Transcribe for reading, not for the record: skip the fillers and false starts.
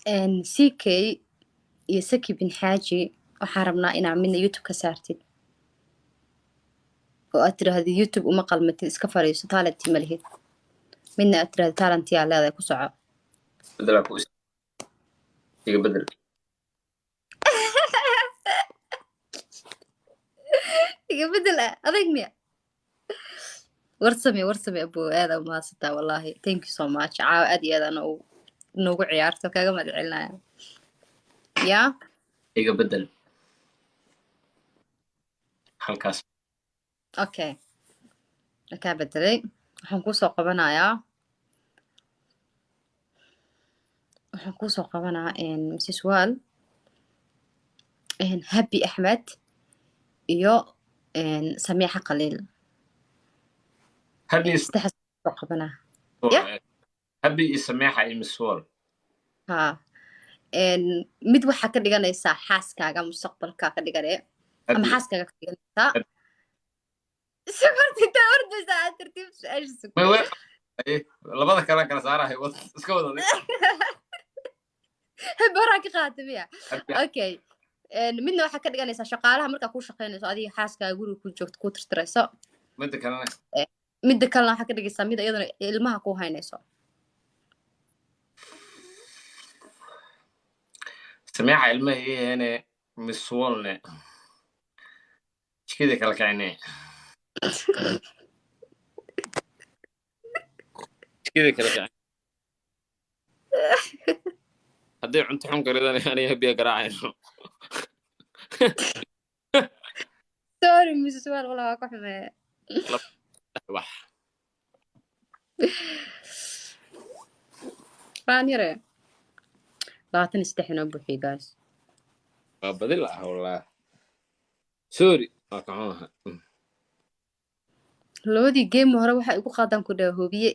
CK iyo Saki bin Xaaji waxaan rabnaa inaa midna YouTube ka saartid oo aad tiraahdo YouTube uma qalmatid iska fariiso talentii ma lihid midna aad tiraahdo talentiyaa leedahay ku soco بدل أكو إيه بدل iga bedel ah adag miya warsame abuu aada u mahadsantaa wallahi thank you so much caawa aad iyo aad ana noogu ciyaarto kaga mahad celinaya yaa إيه بدل halkaas okay kaa bedelay waxaan kusoo qabanaa Mrs. Wal Happy Ahmed iyo Samiixa Khaliil saddexdaas soo qabanaa Happy iyo Samiixa iyo Miss Wal mid waxaa ka dhiganaysaa xaaskaaga mustaqbalka ka dhigane ama xaaskaaga ka dhiganaysaa safartitaa ordaysaa aad tartiib su-aasha labada kala saarahay iska wada hebe horaa ka qaata miya okay midna waxaa ka dhiganaysaa shaqaalaha markaa ku shaqaynayso adiga xaaskaaga guriga ku joogto ku tirtirayso midda kalena waxaa ka dhigaysaa mid iyaduna ilmaha ku haynayso Samiixa ilmaha iyaheene Miss Walne jikada kala kacnee jikada kala kacnee hadday cunto xun karidaan aniga habiya garaacayno sorry Mrs. Wal walaa waa ka xumeeye wax baan yare 23 inoo buuxiye guys waa badi la ah wallah sorry waa ka xumaha labadii game hore waxay ugu qaadaan ku dhawa hubiye